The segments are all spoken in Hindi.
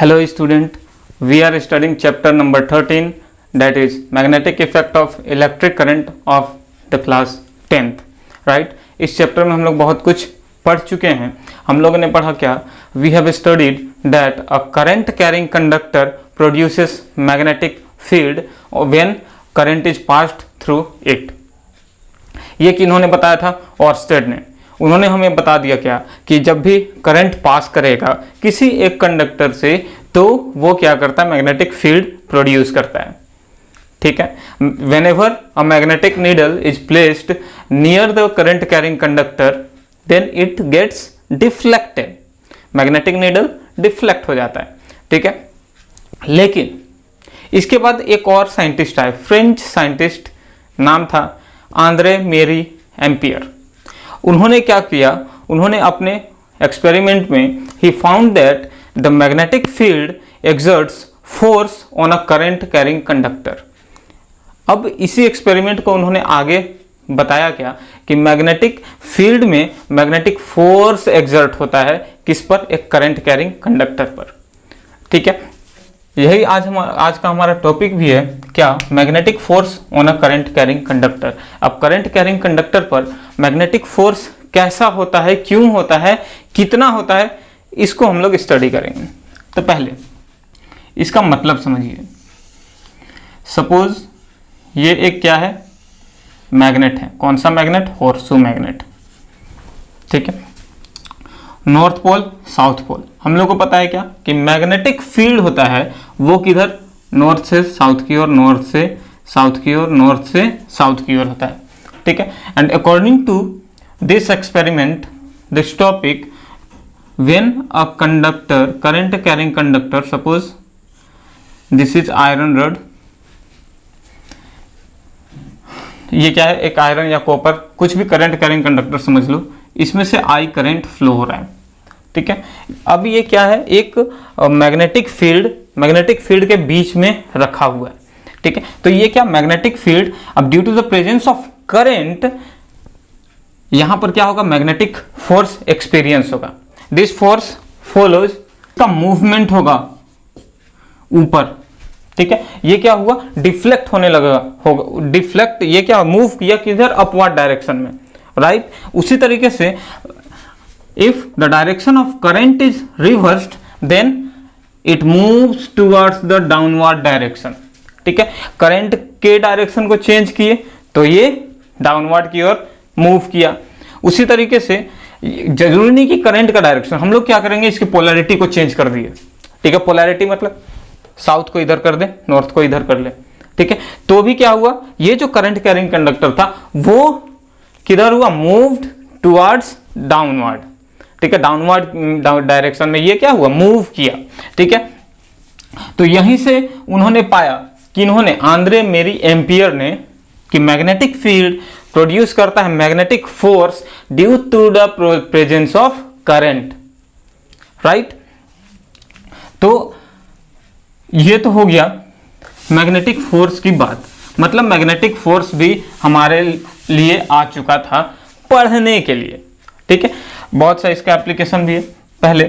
Hello student, we are studying chapter number 13, that is magnetic effect of electric current of the class 10th, right? इस चैप्टर में हम लोग बहुत कुछ पढ़ चुके हैं। हम लोगों ने पढ़ा क्या? We have studied that a current carrying conductor produces magnetic field when current is passed through it। ये किन्होंने बताया था? ऑर्स्टेड ने। उन्होंने हमें बता दिया क्या कि जब भी करंट पास करेगा किसी एक कंडक्टर से तो वो क्या करता है? मैग्नेटिक फील्ड प्रोड्यूस करता है। ठीक है, whenever a magnetic needle is placed near the current carrying conductor then it gets deflected. Magnetic needle deflect हो जाता है। ठीक है, लेकिन इसके बाद एक और साइंटिस्ट आए, फ्रेंच साइंटिस्ट, नाम था आंद्रे मेरी एम्पियर। उन्होंने क्या किया? उन्होंने अपने एक्सपेरिमेंट में he found that the magnetic field exerts force on a current carrying conductor. अब इसी एक्सपेरिमेंट को उन्होंने आगे बताया क्या कि मैग्नेटिक फील्ड में मैग्नेटिक फोर्स एक्सर्ट होता है किस पर? एक करंट कैरिंग कंडक्टर पर। ठीक है, यही आज का हमारा टॉपिक भी है क्या? Magnetic force on a current carrying conductor. अब करंट कैरिंग कंडक्टर पर मैग्नेटिक फोर्स कैसा होता है, क्यों होता है, कितना होता है, इसको हम लोग स्टडी करेंगे। तो पहले इसका मतलब समझिए। सपोज ये एक क्या है? मैग्नेट है। कौन सा मैग्नेट? Horseshoe magnet. ठीक है, नॉर्थ पोल साउथ पोल। हम लोग को पता है क्या कि मैग्नेटिक फील्ड होता है वो किधर? नॉर्थ से साउथ की ओर, नॉर्थ से साउथ की ओर, नॉर्थ से साउथ की ओर होता है। ठीक है, and according to this experiment this topic, when a conductor current carrying conductor, suppose this is iron rod, ये क्या है? एक आयरन या कॉपर, कुछ भी करंट कैरिंग कंडक्टर समझ लो, इसमें से आई करंट फ्लो हो रहा है। ठीक है, अब ये क्या है? एक मैग्नेटिक फील्ड के बीच में रखा हुआ है। ठीक है, तो ये क्या? Magnetic field. अब due to the presence of current यहां पर क्या होगा? मैग्नेटिक फोर्स एक्सपीरियंस होगा। दिस फोर्स फॉलोज का मूवमेंट होगा ऊपर। ठीक है, ये क्या हुआ? डिफ्लेक्ट होने होगा। डिफ्लेक्ट, ये क्या? मूव किया किधर? अपवर्ड डायरेक्शन में, राइट? उसी तरीके से if the direction of current is reversed then it moves towards the downward direction। ठीक है, करंट के डायरेक्शन को चेंज किए तो ये डाउनवर्ड की ओर मूव किया। उसी तरीके से जरूरी नहीं कि करंट का डायरेक्शन, हम लोग क्या करेंगे? इसकी पोलैरिटी को चेंज कर दिए। ठीक है, पोलैरिटी मतलब साउथ को इधर कर दे, नॉर्थ को इधर कर ले। ठीक है, तो भी क्या हुआ? ये जो करंट कैरिंग कंडक्टर था वो किधर हुआ? Moved towards downward. ठीक है, डाउनवर्ड डायरेक्शन में ये क्या हुआ? मूव किया। ठीक है, तो यहीं से उन्होंने पाया कि इन्होंने आंद्रे मेरी एम्पियर ने कि मैग्नेटिक फील्ड प्रोड्यूस करता है magnetic force due to the presence of current, right? तो ये तो हो गया मैग्नेटिक फोर्स की बात। मतलब मैग्नेटिक फोर्स भी हमारे लिए आ चुका था पढ़ने के लिए। ठीक है, बहुत सा इसका एप्लीकेशन भी है। पहले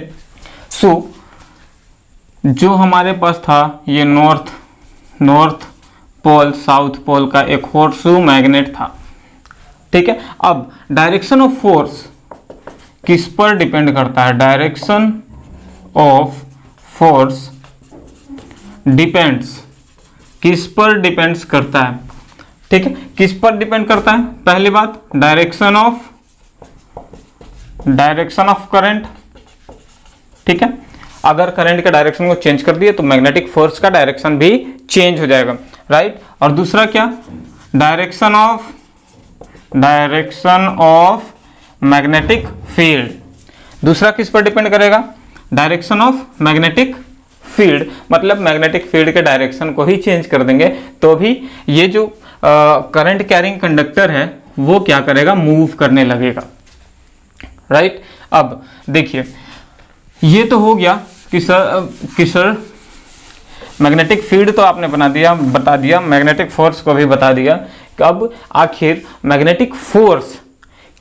जो हमारे पास था ये नॉर्थ पोल साउथ पोल का एक हॉर्सशू मैग्नेट था। ठीक है, अब डायरेक्शन ऑफ फोर्स किस पर डिपेंड करता है? डायरेक्शन ऑफ फोर्स डिपेंड्स, किस पर डिपेंड्स करता है? ठीक है, किस पर डिपेंड करता है? पहली बात, डायरेक्शन ऑफ करंट। ठीक है, अगर करंट के डायरेक्शन को चेंज कर दिए तो मैग्नेटिक फोर्स का डायरेक्शन भी चेंज हो जाएगा, राइट? और दूसरा क्या? Direction of magnetic field. दूसरा किस पर डिपेंड करेगा? डायरेक्शन ऑफ मैग्नेटिक फील्ड, मतलब मैग्नेटिक फील्ड के डायरेक्शन को ही चेंज कर देंगे तो भी ये जो करंट कैरिंग कंडक्टर है वो क्या करेगा? मूव करने लगेगा, राइट? अब देखिए, ये तो हो गया कि सर मैग्नेटिक फील्ड तो आपने बता दिया, मैग्नेटिक फोर्स को भी बता दिया कि अब आखिर मैग्नेटिक फोर्स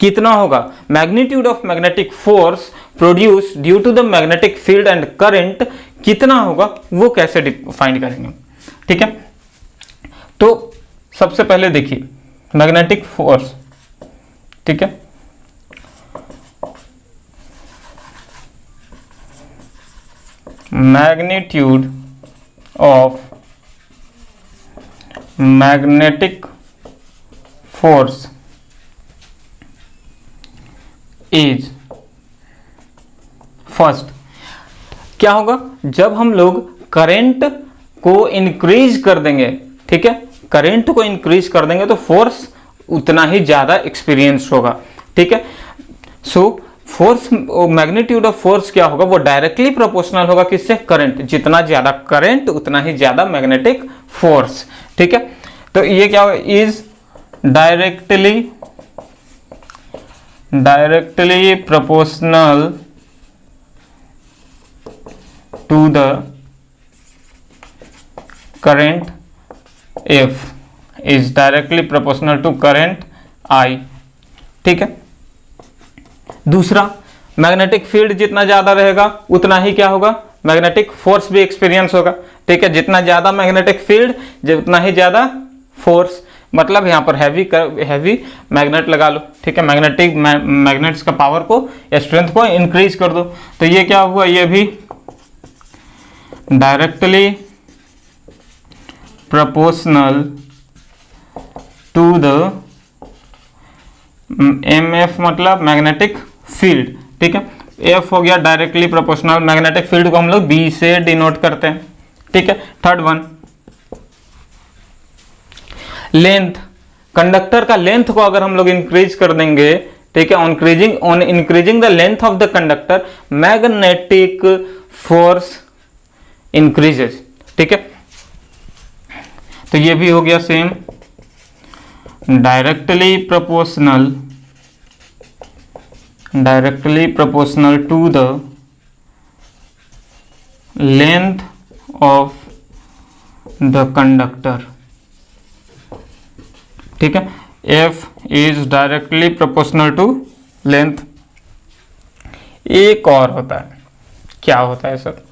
कितना होगा? Magnitude of magnetic force produce due to the magnetic field and current कितना होगा वो कैसे डिफाइन करेंगे, ठीक है। तो सबसे पहले देखिए मैग्नेटिक फोर्स, ठीक है, magnitude of magnetic force is, first क्या होगा, जब हम लोग करंट को इंक्रीज कर देंगे, ठीक है, करंट को इंक्रीज कर देंगे तो फोर्स उतना ही ज्यादा एक्सपीरियंस होगा, ठीक है। So force, magnitude of force क्या होगा, वो डायरेक्टली प्रोपोर्शनल होगा किससे, करंट, जितना ज्यादा करंट उतना ही ज्यादा मैग्नेटिक फोर्स, ठीक है। तो ये क्या होगा, is directly proportional to the current F is directly proportional to current I, ठीक है। दूसरा, मैग्नेटिक फील्ड जितना ज्यादा रहेगा उतना ही क्या होगा, मैग्नेटिक फोर्स भी एक्सपीरियंस होगा, ठीक है। जितना ज्यादा मैग्नेटिक फील्ड जितना ही ज्यादा फोर्स, मतलब यहाँ पर हैवी मैग्नेट लगा लो, ठीक है, मैग्नेट्स का पावर को या स्ट्रेंथ को इंक्रीज कर दो, तो ये क्या हुआ, ये भी directly proportional to the MF, मतलब मैग्नेटिक फील्ड, ठीक है। F हो गया डायरेक्टली प्रोपोर्शनल, मैग्नेटिक फील्ड को हम लोग B से डिनोट करते हैं, ठीक है। थर्ड वन, लेंथ, कंडक्टर का लेंथ को अगर हम लोग इंक्रीज कर देंगे, ठीक है, on increasing the length of the conductor magnetic force increases, ठीक है। तो ये भी हो गया same, directly proportional to the length of the conductor, ठीक है। F is directly proportional to length. एक और होता है, क्या होता है सर,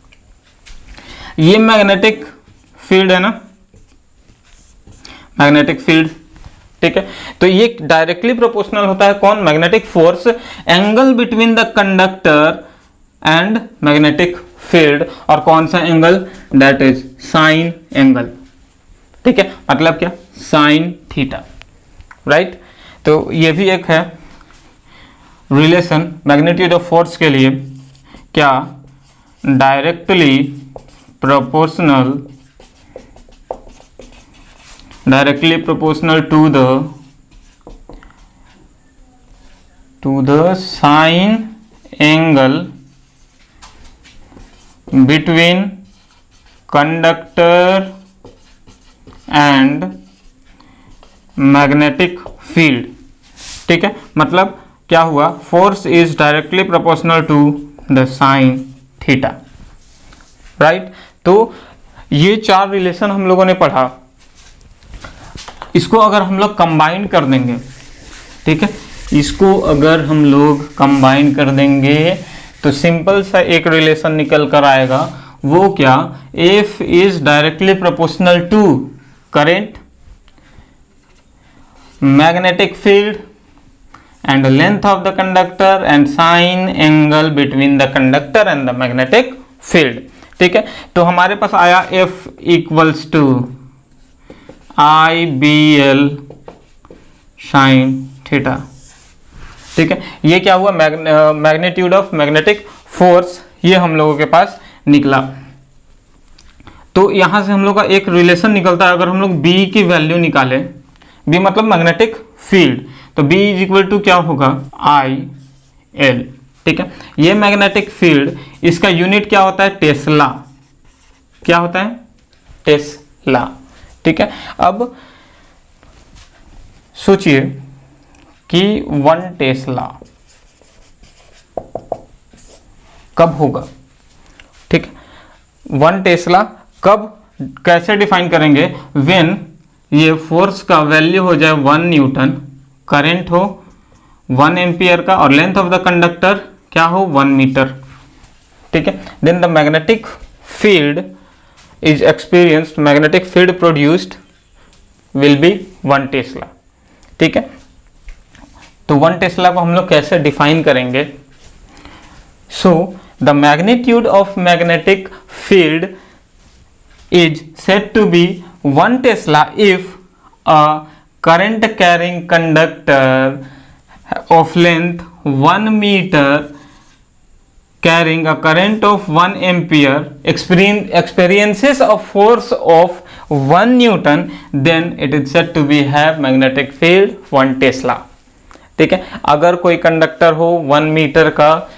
ये मैग्नेटिक फील्ड है ना, मैग्नेटिक फील्ड, ठीक है। तो ये डायरेक्टली प्रोपोर्शनल होता है कौन, magnetic force, angle between the conductor and magnetic field, और कौन सा angle, that is sine angle, ठीक है, मतलब क्या, साइन थीटा, राइट। तो ये भी एक है रिलेशन मैग्नीट्यूड ऑफ फोर्स के लिए, क्या, directly proportional to the sine angle between conductor and magnetic field, ठीक है। मतलब क्या हुआ, force is directly proportional to the sine theta, right. तो ये चार रिलेशन हम लोगों ने पढ़ा, इसको अगर हम लोग कंबाइन कर देंगे, ठीक है, इसको अगर हम लोग कंबाइन कर देंगे तो सिंपल सा एक रिलेशन निकल कर आएगा, वो क्या, F is directly proportional to current, magnetic field and length of the conductor and sine angle between the conductor and the magnetic field, ठीक है। तो हमारे पास आया F equals to IBL sine theta, ठीक है। ये क्या हुआ, मैग्नीट्यूड ऑफ मैग्नेटिक फोर्स, ये हम लोगों के पास निकला। तो यहां से हम लोग का एक रिलेशन निकलता है, अगर हम लोग B की वैल्यू निकालें, B मतलब मैग्नेटिक फील्ड, तो B इज इक्वल टू क्या होगा, IL, ठीक है। ये मैग्नेटिक फील्ड, इसका यूनिट क्या होता है, टेस्ला, क्या होता है, टेस्ला, ठीक है। अब सोचिए कि 1 टेस्ला कब होगा, ठीक है। 1 टेस्ला कब, कैसे डिफाइन करेंगे, व्हेन ये फोर्स का वैल्यू हो जाए 1 न्यूटन, करंट हो 1 एम्पियर का, और लेंथ ऑफ द कंडक्टर क्या हो, 1 मीटर, ठीक है। Then the magnetic field is experienced, magnetic field produced will be 1 tesla. ठीक है, तो 1 टेस्ला को हम लोग कैसे डिफाइन करेंगे? So the magnitude of magnetic field is said to be 1 Tesla if a current carrying conductor of length 1 meter carrying a current of 1 ampere experiences a force of 1 Newton, then it is said to be have magnetic field 1 Tesla। ठीक है, अगर कोई कंडक्टर हो 1 मीटर का,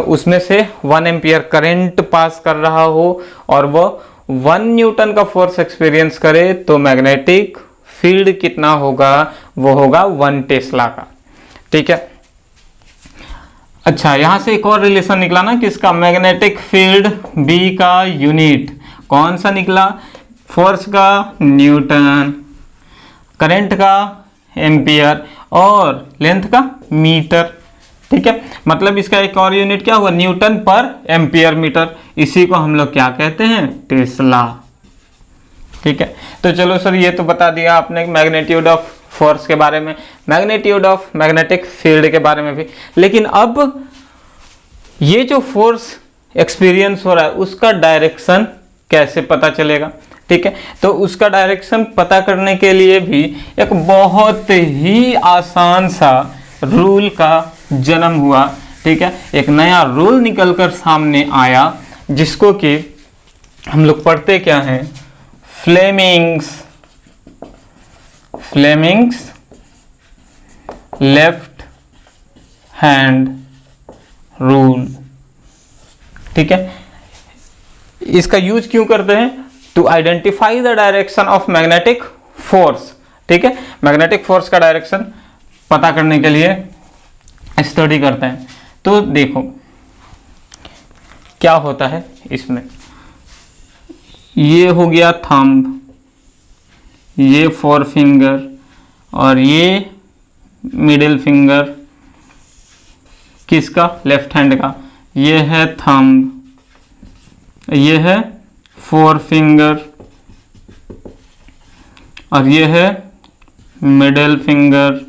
उसमें से 1 एम्पियर करंट पास कर रहा हो और वो 1 न्यूटन का फोर्स एक्सपीरियंस करे, तो मैग्नेटिक फील्ड कितना होगा? वो होगा 1 टेस्ला का। ठीक है, अच्छा यहां से एक और रिलेशन निकला ना किसका? मैग्नेटिक फील्ड बी का यूनिट कौन सा निकला? फोर्स का न्यूटन, करंट का एम्पियर और लेंथ का मीटर। ठीक है, मतलब इसका एक और यूनिट क्या हुआ? न्यूटन पर एम्पियर मीटर। इसी को हम लोग क्या कहते हैं? टेस्ला। ठीक है, तो चलो सर ये तो बता दिया आपने मैग्नीट्यूड ऑफ फोर्स के बारे में, मैग्नीट्यूड ऑफ मैग्नेटिक फील्ड के बारे में भी। लेकिन अब ये जो फोर्स एक्सपीरियंस हो रहा है उसका डायरेक्शन कैसे पता चलेगा? ठीक है, तो उसका डायरेक्शन पता करने के लिए भी एक बहुत ही आसान सा रूल का जन्म हुआ। ठीक है, एक नया रूल निकलकर सामने आया जिसको कि हम लोग पढ़ते क्या हैं? Fleming's left hand rule. ठीक है, इसका यूज क्यों करते हैं? To identify the direction of magnetic force. ठीक है, मैग्नेटिक फोर्स का डायरेक्शन पता करने के लिए स्टडी करते हैं। तो देखो क्या होता है इसमें, ये हो गया थंब, ये 4 फिंगर और ये मिडिल फिंगर किसका? लेफ्ट हैंड का। ये है थंब, ये है 4 फिंगर और ये है मिडिल फिंगर।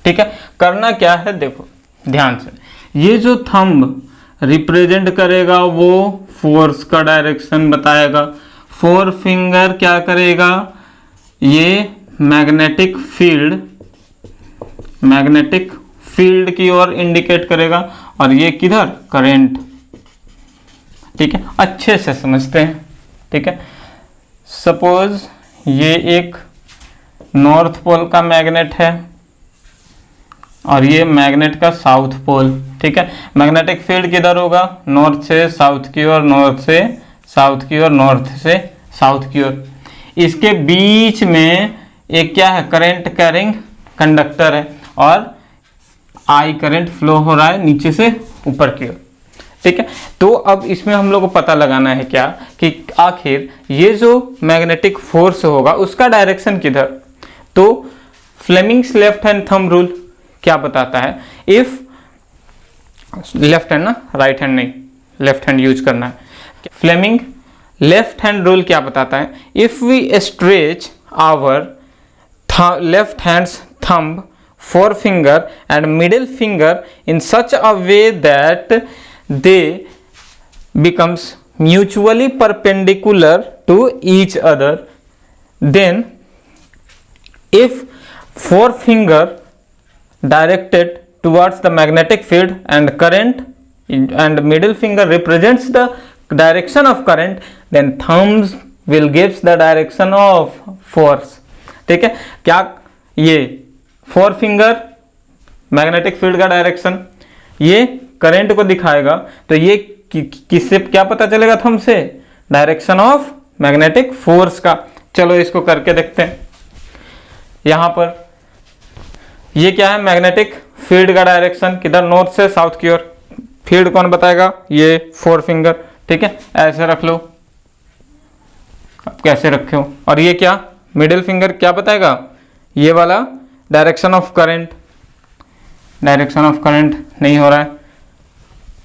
ठीक है, करना क्या है देखो ध्यान से, ये जो थंब रिप्रेजेंट करेगा वो फोर्स का डायरेक्शन बताएगा, 4 फिंगर क्या करेगा? ये मैग्नेटिक फील्ड की ओर इंडिकेट करेगा और ये किधर? करंट। ठीक है, अच्छे से समझते हैं। ठीक है, सपोज ये एक नॉर्थ पोल का मैग्नेट है और ये मैग्नेट का साउथ पोल। ठीक है, मैग्नेटिक फील्ड किधर होगा? नॉर्थ से साउथ की ओर, नॉर्थ से साउथ की ओर, नॉर्थ से साउथ की ओर। इसके बीच में एक क्या है? करंट कैरिंग कंडक्टर है और आई करंट फ्लो हो रहा है नीचे से ऊपर की ओर। ठीक है, तो अब इसमें हम लोग को पता लगाना है क्या कि आखिर ये जो मैग्नेटिक फोर्स होगा उसका डायरेक्शन किधर? तो Fleming's left hand thumb rule क्या बताता है? इफ लेफ्ट हैंड ना, राइट हैंड नहीं, लेफ्ट हैंड यूज करना है। फ्लेमिंग लेफ्ट हैंड रूल क्या बताता है? If we stretch our left hands thumb, 4 finger and middle finger in such a way that they becomes mutually perpendicular to each other, then if 4 finger directed towards the magnetic field and current and middle finger represents the direction of current, then thumbs will gives the direction of force। ठीक है, क्या ये 4 फिंगर मैग्नेटिक फील्ड का डायरेक्शन, ये करंट को दिखाएगा, तो ये किससे क्या पता चलेगा? थंब से डायरेक्शन ऑफ मैग्नेटिक फोर्स का। चलो इसको करके देखते हैं। यहां पर ये क्या है? मैग्नेटिक फील्ड का डायरेक्शन किधर? नॉर्थ से साउथ की ओर। फील्ड कौन बताएगा? ये 4 फिंगर। ठीक है, ऐसे रख लो, कैसे रखे हो। और ये क्या? मिडिल फिंगर क्या बताएगा? ये वाला direction of current. Direction of current नहीं हो रहा है,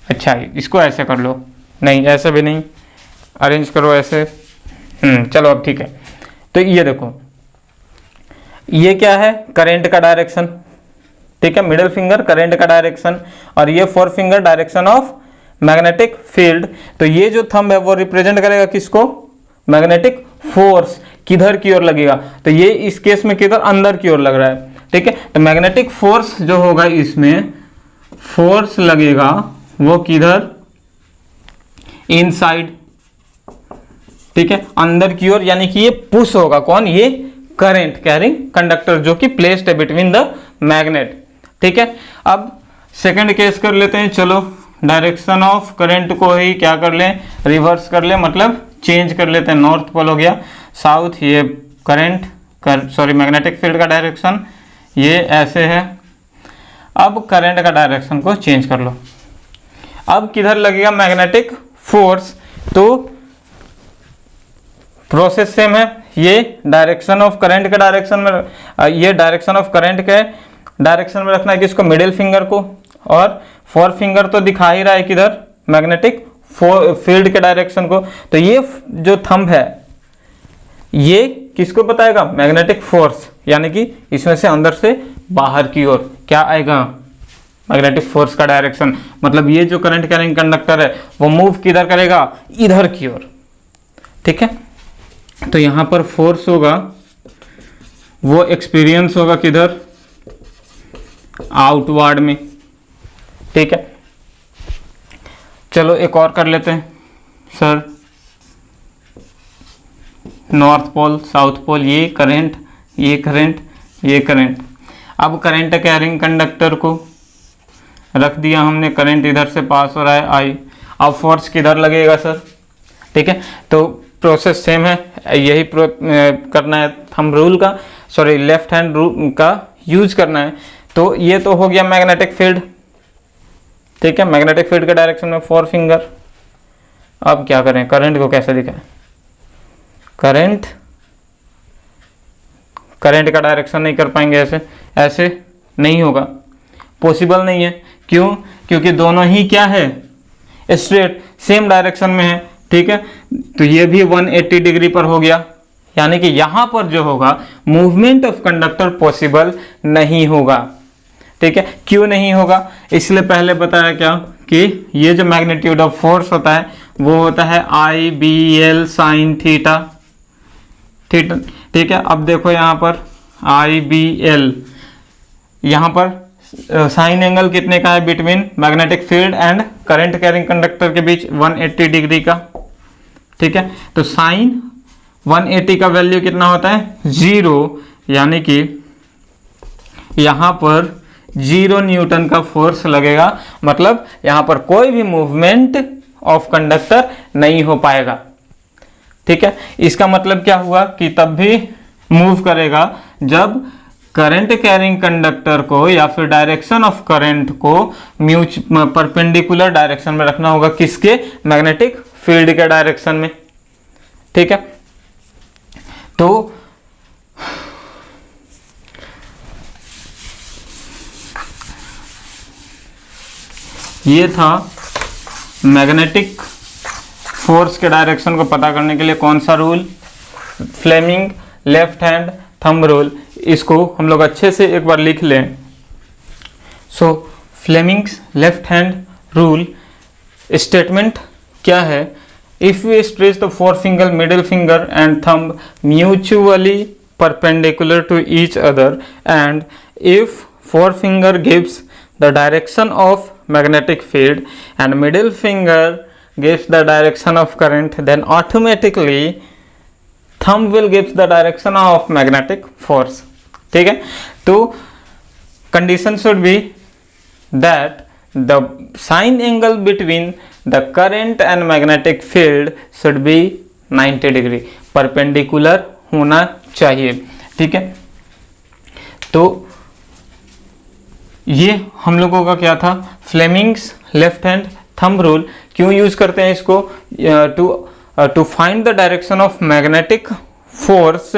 अच्छा इसको ऐसे कर लो, नहीं ऐसे भी नहीं, अरेंज करो ऐसे। चलो अब ठीक है। तो ये देखो, ये क्या है, करंट का डायरेक्शन, ठीक है, मिडिल फिंगर करंट का डायरेक्शन, और ये four finger direction of magnetic field. तो ये जो थंब है वो रिप्रेजेंट करेगा किसको, मैग्नेटिक फोर्स किधर की ओर लगेगा, तो ये इस केस में किधर, अंदर की ओर लग रहा है, ठीक है। तो मैग्नेटिक फोर्स जो होगा इसमें, फोर्स लगेगा वो किधर, इनसाइड, ठीक है, अंदर की ओर, यानी कि ये पुश होगा कौन, ये करंट कैरिंग कंडक्टर जो कि प्लेस्ड है बिटवीन द मैग्नेट, ठीक है। अब सेकंड केस कर लेते हैं, चलो डायरेक्शन ऑफ करंट को ही क्या कर लें, रिवर्स कर लें, मतलब चेंज कर लेते हैं, नॉर्थ पोल हो गया, साउथ, ये करंट सॉरी मैग्नेटिक फील्ड का डायरेक्शन ये ऐसे है। अब करंट का डायरेक्शन को चेंज कर लो, अब किधर लगेगा मैग्नेटिक फोर्स, तो प्रोसेस सेम है, ये डायरेक्शन ऑफ करंट के डायरेक्शन में, ये डायरेक्शन ऑफ करंट के डायरेक्शन में रखना है किसको, मिडिल फिंगर को, और फोर फिंगर तो दिखा ही रहा है किधर, मैग्नेटिक फील्ड के डायरेक्शन को। तो ये जो थंब है ये किसको बताएगा, मैग्नेटिक फोर्स, यानी कि इसमें से अंदर से बाहर की ओर क्या आएगा, मैग्नेटिक फोर्स का डायरेक्शन, मतलब ये जो करंट कैरिंग कंडक्टर है वो मूव किधर करेगा, इधर की ओर, ठीक है। तो यहां पर फोर्स होगा वो एक्सपीरियंस होगा किधर, आउटवर्ड में, ठीक है। चलो एक और कर लेते हैं sir, north pole south pole, ये करंट, ये करंट, ये करंट। अब करंट कैरिंग कंडक्टर को रख दिया हमने, करंट इधर से पास हो रहा है आई, अब फोर्स किधर लगेगा सर, ठीक है। तो प्रोसेस सेम है, यही करना है, थंब रूल का, सॉरी लेफ्ट हैंड रूल का यूज करना है। तो ये तो हो गया मैग्नेटिक फील्ड, ठीक है, मैग्नेटिक फील्ड के डायरेक्शन में फोर फिंगर। अब क्या करें, करंट को कैसे दिखाएं, करंट का डायरेक्शन नहीं कर पाएंगे, ऐसे ऐसे नहीं होगा, पॉसिबल नहीं है, क्यों, क्योंकि दोनों ही क्या है, स्ट्रेट सेम डायरेक्शन में है, ठीक है। तो ये भी 180 डिग्री पर हो गया, यानी कि यहां पर जो होगा मूवमेंट ऑफ कंडक्टर पॉसिबल नहीं होगा, ठीक है। क्यों नहीं होगा, इसलिए पहले बताया क्या कि ये जो मैग्नीट्यूड ऑफ फोर्स होता है वो होता है आई बी एल साइन थीटा, ठीक है। अब देखो यहाँ पर आई बी एल, यहाँ पर साइन एंगल कितने का है between magnetic field and current carrying conductor के बीच, 180 डिग्री का, ठीक है। तो साइन 180 का वैल्यू कितना होता है, 0, यानी कि यहां पर 0 न्यूटन का फोर्स लगेगा, मतलब यहां पर कोई भी मूवमेंट ऑफ कंडक्टर नहीं हो पाएगा, ठीक है। इसका मतलब क्या हुआ कि तब भी मूव करेगा जब करंट कैरिंग कंडक्टर को या फिर डायरेक्शन ऑफ करंट को परपेंडिकुलर डायरेक्शन में रखना होगा, किसके, मैग्नेटिक फील्ड के डायरेक्शन में, ठीक है। तो ये था मैग्नेटिक फोर्स के डायरेक्शन को पता करने के लिए कौन सा rule, Fleming left hand thumb rule. इसको हम लोग अच्छे से एक बार लिख लें। So Fleming's left hand rule statement क्या है, if we stretch the four finger middle finger and thumb mutually perpendicular to each other, and if forefinger gives the direction of magnetic field and middle finger gives the direction of current, then automatically thumb will gives the direction of magnetic force, ठीक है। तो condition should be that the sine angle between the current and magnetic field should be 90 degree, perpendicular होना चाहिए, ठीक है। तो ये हम लोगों का क्या था, Fleming's left hand thumb rule. क्यों यूज करते हैं इसको, to find the direction of magnetic force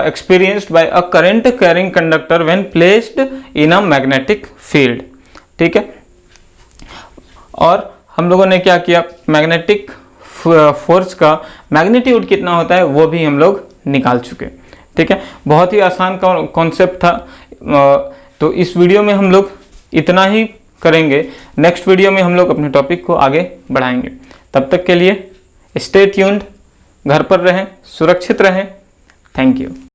experienced by a current carrying conductor when placed in a magnetic field, ठीक है। और हम लोगों ने क्या किया, मैग्नेटिक फोर्स का मैग्नीट्यूड कितना होता है वो भी हम लोग निकाल चुके। ठीक है, बहुत ही आसान कॉन्सेप्ट था। तो इस वीडियो में हम लोग इतना ही करेंगे। नेक्स्ट वीडियो में हम लोग अपने टॉपिक को आगे बढ़ाएंगे। तब तक के लिए स्टे ट्यून्ड, घर पर रहें, सुरक्षित रहें। Thank you.